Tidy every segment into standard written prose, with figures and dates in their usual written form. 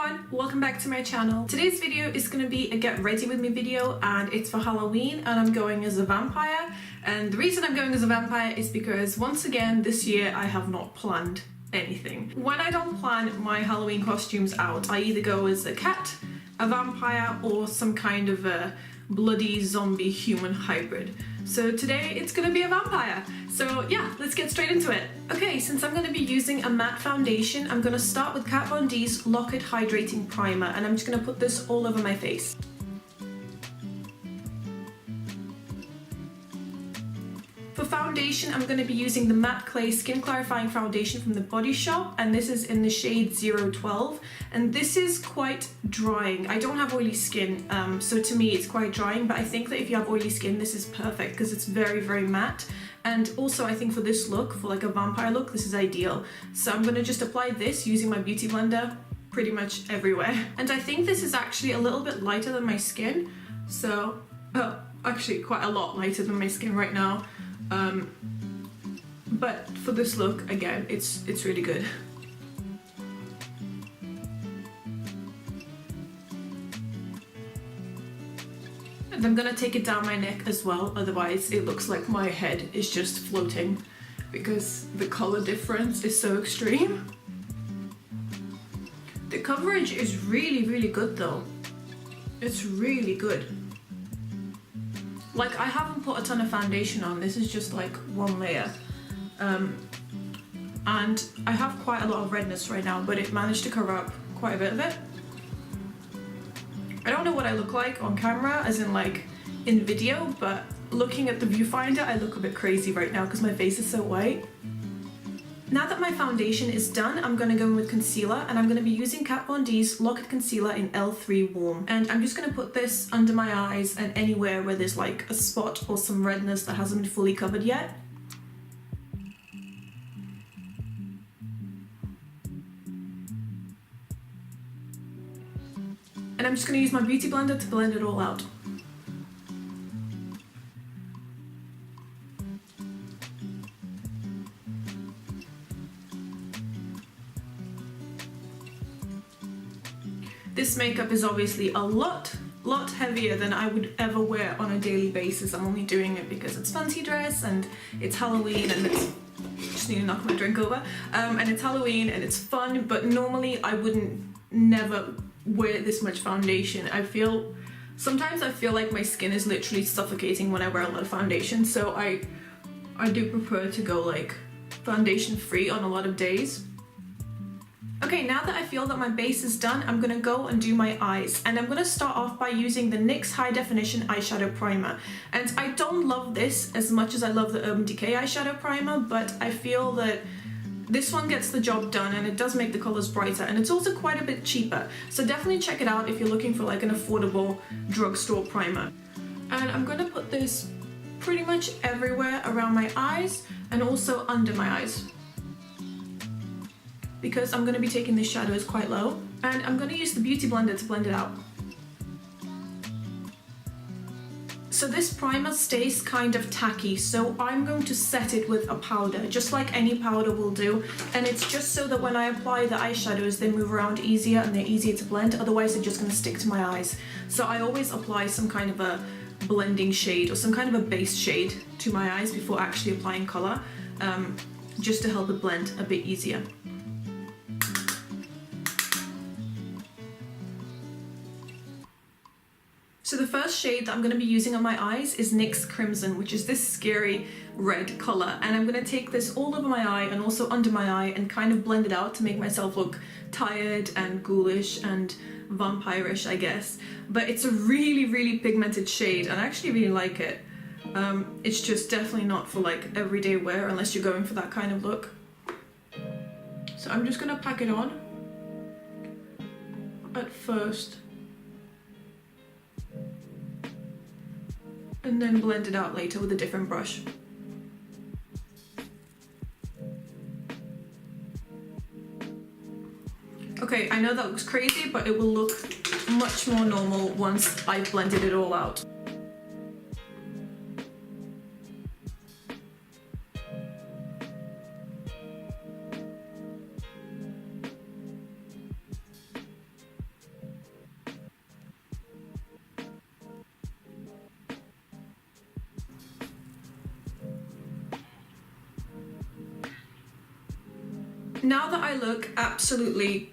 everyone, welcome back to my channel. Today's video is going to be a get ready with me video, and it's for Halloween and I'm going as a vampire. And the reason I'm going as a vampire is because once again this year I have not planned anything. When I don't plan my Halloween costumes out, I either go as a cat, a vampire, or some kind of a bloody zombie human hybrid. So today it's gonna be a vampire. So yeah, let's get straight into it. Okay, since I'm gonna be using a matte foundation, I'm gonna start with Kat Von D's Lock It Hydrating Primer, and I'm just gonna put this all over my face. For foundation, I'm going to be using the Matte Clay Skin Clarifying Foundation from the Body Shop, and this is in the shade 012, and this is quite drying. I don't have oily skin, so to me it's quite drying, but I think that if you have oily skin this is perfect because it's very, very matte. And also I think for this look, for like a vampire look, this is ideal. So I'm going to just apply this using my beauty blender pretty much everywhere. And I think this is actually a little bit lighter than my skin, so actually quite a lot lighter than my skin right now. But for this look, again, it's really good. And I'm gonna take it down my neck as well, otherwise it looks like my head is just floating because the color difference is so extreme. The coverage is really, really good though. It's really good. Like, I haven't put a ton of foundation on, this is just like one layer. And I have quite a lot of redness right now, but it managed to cover up quite a bit of it. I don't know what I look like on camera, as in like in video, but looking at the viewfinder I look a bit crazy right now because my face is so white. Now that my foundation is done, I'm going to go in with concealer, and I'm going to be using Kat Von D's Lock It Concealer in L3 Warm. And I'm just going to put this under my eyes and anywhere where there's like a spot or some redness that hasn't been fully covered yet. And I'm just going to use my beauty blender to blend it all out. This makeup is obviously a lot heavier than I would ever wear on a daily basis. I'm only doing it because it's fancy dress and it's Halloween and it's... just need to knock my drink over. And it's Halloween and it's fun, but normally I wouldn't never wear this much foundation. Sometimes I feel like my skin is literally suffocating when I wear a lot of foundation, so I do prefer to go like foundation free on a lot of days. Okay, now that I feel that my base is done, I'm gonna go and do my eyes. And I'm gonna start off by using the NYX High Definition Eyeshadow Primer. And I don't love this as much as I love the Urban Decay Eyeshadow Primer, but I feel that this one gets the job done and it does make the colors brighter, and it's also quite a bit cheaper. So definitely check it out if you're looking for like an affordable drugstore primer. And I'm gonna put this pretty much everywhere around my eyes and also under my eyes, because I'm going to be taking these shadows quite low, and I'm going to use the beauty blender to blend it out. So this primer stays kind of tacky, so I'm going to set it with a powder, just like any powder will do, and it's just so that when I apply the eyeshadows they move around easier and they're easier to blend, otherwise they're just going to stick to my eyes. So I always apply some kind of a blending shade or some kind of a base shade to my eyes before actually applying colour, just to help it blend a bit easier. So the first shade that I'm going to be using on my eyes is NYX Crimson, which is this scary red colour, and I'm going to take this all over my eye and also under my eye and kind of blend it out to make myself look tired and ghoulish and vampirish, I guess. But it's a really, really pigmented shade and I actually really like it. It's just definitely not for like everyday wear unless you're going for that kind of look. So I'm just going to pack it on at first, and then blend it out later with a different brush. Okay, I know that looks crazy, but it will look much more normal once I've blended it all out. Now that I look absolutely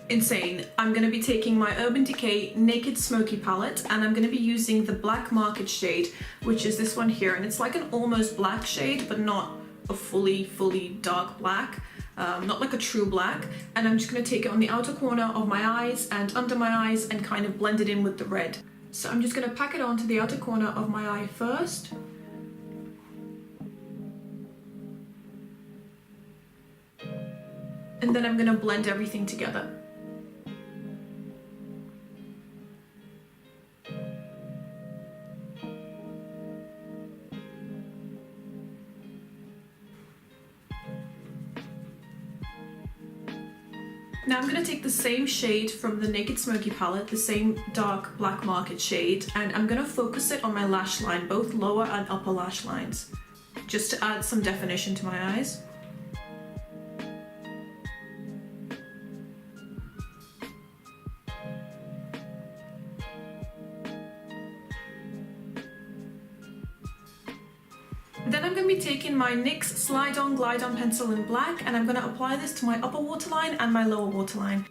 insane, I'm going to be taking my Urban Decay Naked Smoky palette, and I'm going to be using the Black Market shade, which is this one here, and it's like an almost black shade, but not a fully dark black, not like a true black. And I'm just going to take it on the outer corner of my eyes and under my eyes and kind of blend it in with the red. So I'm just going to pack it onto the outer corner of my eye first. And then I'm going to blend everything together. Now I'm going to take the same shade from the Naked Smoky palette, the same dark Black Market shade, and I'm going to focus it on my lash line, both lower and upper lash lines, just to add some definition to my eyes. Then I'm going to be taking my NYX Slide On Glide On pencil in black, and I'm going to apply this to my upper waterline and my lower waterline.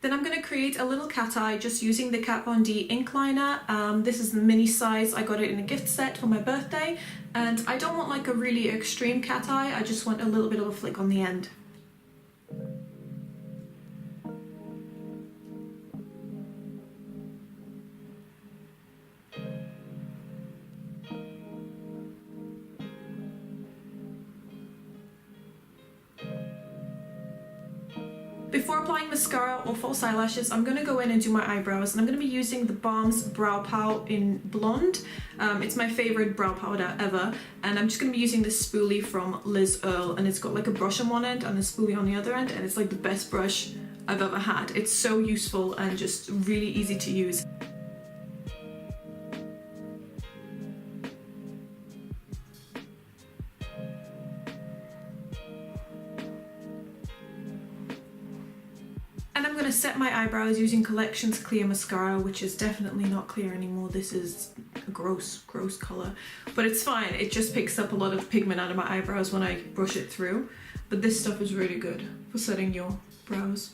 Then I'm going to create a little cat eye just using the Kat Von D ink liner. This is the mini size. I got it in a gift set for my birthday, and I don't want like a really extreme cat eye, I just want a little bit of a flick on the end. Before applying mascara or false eyelashes, I'm going to go in and do my eyebrows, and I'm going to be using the Balm's Brow Pow in Blonde. It's my favorite brow powder ever, and I'm just going to be using this spoolie from Liz Earle, and it's got like a brush on one end and a spoolie on the other end, and it's like the best brush I've ever had. It's so useful and just really easy to use. And I'm going to set my eyebrows using Collection's Clear Mascara, which is definitely not clear anymore. This is a gross colour, but it's fine. It just picks up a lot of pigment out of my eyebrows when I brush it through. But this stuff is really good for setting your brows.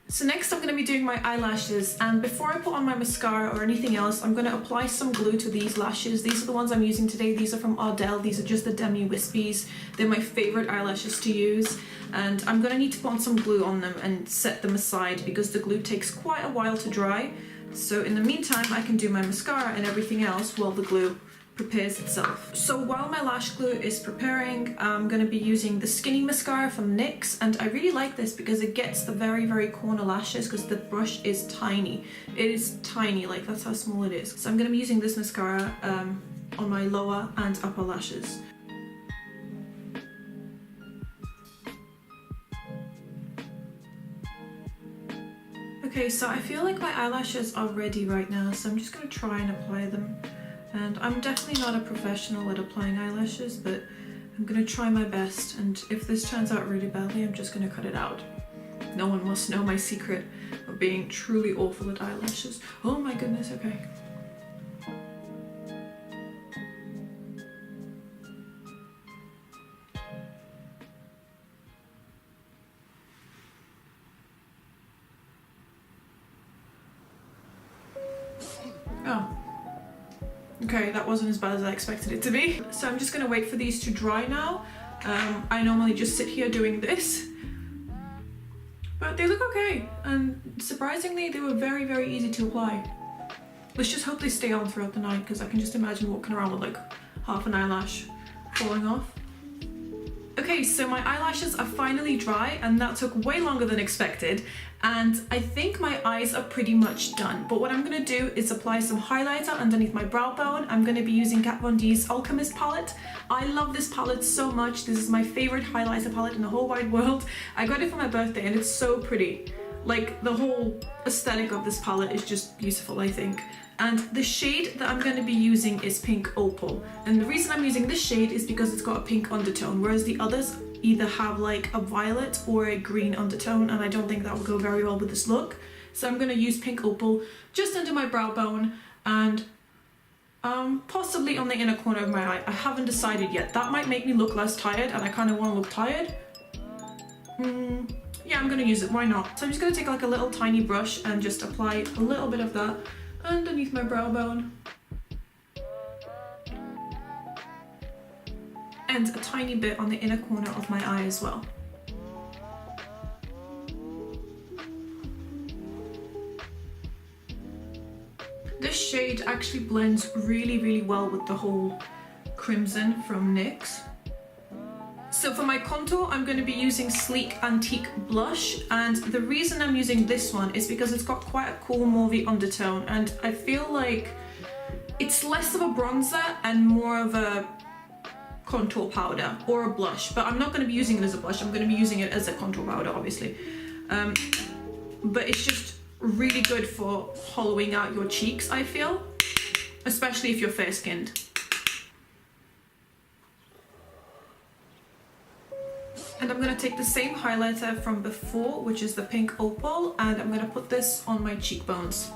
So next I'm going to be doing my eyelashes, and before I put on my mascara or anything else, I'm going to apply some glue to these lashes. These are the ones I'm using today. These are from Ardell. These are just the Demi Wispies. They're my favorite eyelashes to use, and I'm going to need to put on some glue on them and set them aside because the glue takes quite a while to dry. So in the meantime, I can do my mascara and everything else while the glue prepares itself. So while my lash glue is preparing, I'm going to be using the Skinny Mascara from NYX, and I really like this because it gets the very corner lashes because the brush is tiny. It is tiny, like that's how small it is. So I'm going to be using this mascara on my lower and upper lashes. Okay, so I feel like my eyelashes are ready right now, so I'm just going to try and apply them. And I'm definitely not a professional at applying eyelashes, but I'm going to try my best, and if this turns out really badly, I'm just going to cut it out. No one must know my secret of being truly awful at eyelashes. Oh my goodness, okay. Oh. Okay, that wasn't as bad as I expected it to be. So I'm just gonna wait for these to dry now. I normally just sit here doing this, but they look okay, and surprisingly they were very easy to apply. Let's just hope they stay on throughout the night, because I can just imagine walking around with like half an eyelash falling off. Okay, so my eyelashes are finally dry, and that took way longer than expected, and I think my eyes are pretty much done. But what I'm going to do is apply some highlighter underneath my brow bone. I'm going to be using Kat Von D's Alchemist palette. I love this palette so much. This is my favorite highlighter palette in the whole wide world. I got it for my birthday and it's so pretty. Like, the whole aesthetic of this palette is just beautiful, I think. And the shade that I'm going to be using is Pink Opal. And the reason I'm using this shade is because it's got a pink undertone, whereas the others either have like a violet or a green undertone, and I don't think that would go very well with this look. So I'm going to use Pink Opal just under my brow bone and possibly on the inner corner of my eye. I haven't decided yet. That might make me look less tired, and I kind of want to look tired. Yeah, I'm going to use it. Why not? So I'm just going to take like a little tiny brush and just apply a little bit of that underneath my brow bone. And a tiny bit on the inner corner of my eye as well. This shade actually blends really, really well with the whole crimson from NYX. So for my contour, I'm going to be using Sleek Antique Blush, and the reason I'm using this one is because it's got quite a cool mauvey undertone, and I feel like it's less of a bronzer and more of a contour powder or a blush, but I'm not going to be using it as a blush. I'm going to be using it as a contour powder, obviously. But it's just really good for hollowing out your cheeks, I feel, especially if you're fair-skinned. And I'm going to take the same highlighter from before, which is the Pink Opal, and I'm going to put this on my cheekbones.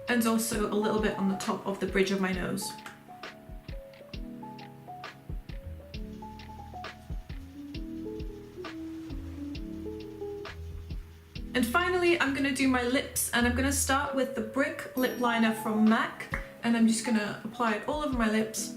And also a little bit on the top of the bridge of my nose. And finally, I'm going to do my lips, and I'm going to start with the Brick Lip Liner from MAC, and I'm just going to apply it all over my lips.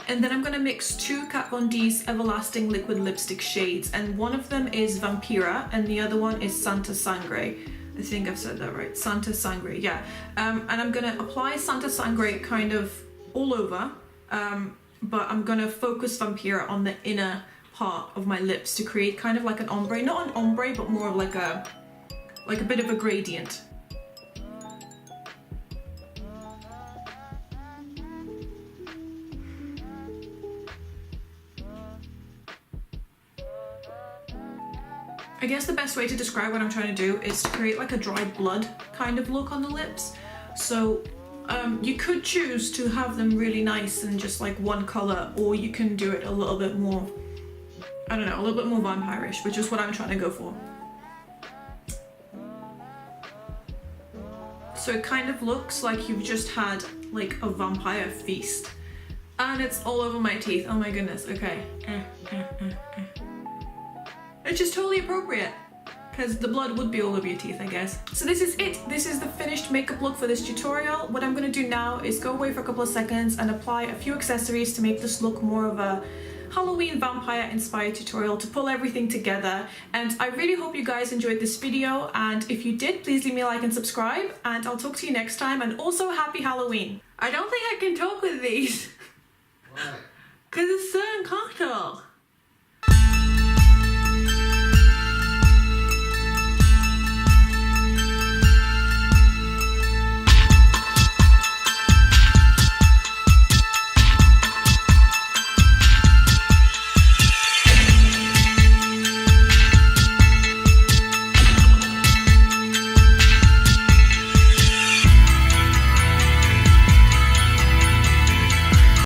And then I'm going to mix two Kat Von D's Everlasting Liquid Lipstick shades, and one of them is Vampira and the other one is Santa Sangre. I think I've said that right. Santa Sangre, yeah. And I'm going to apply Santa Sangre kind of all over, but I'm going to focus Vampira on the inner part of my lips to create kind of like an ombre. Not an ombre, but more of like a bit of a gradient. I guess the best way to describe what I'm trying to do is to create like a dried blood kind of look on the lips. So you could choose to have them really nice and just like one color, or you can do it a little bit more, I don't know, a little bit more vampire-ish, which is what I'm trying to go for. So it kind of looks like you've just had like a vampire feast. And it's all over my teeth. Oh my goodness, okay. Which is totally appropriate, because the blood would be all over your teeth, I guess. So this is it. This is the finished makeup look for this tutorial. What I'm going to do now is go away for a couple of seconds and apply a few accessories to make this look more of a Halloween vampire inspired tutorial to pull everything together. And I really hope you guys enjoyed this video, and if you did, please leave me a like and subscribe, and I'll talk to you next time. And also happy Halloween. I don't think I can talk with these. Why? Because it's so uncomfortable.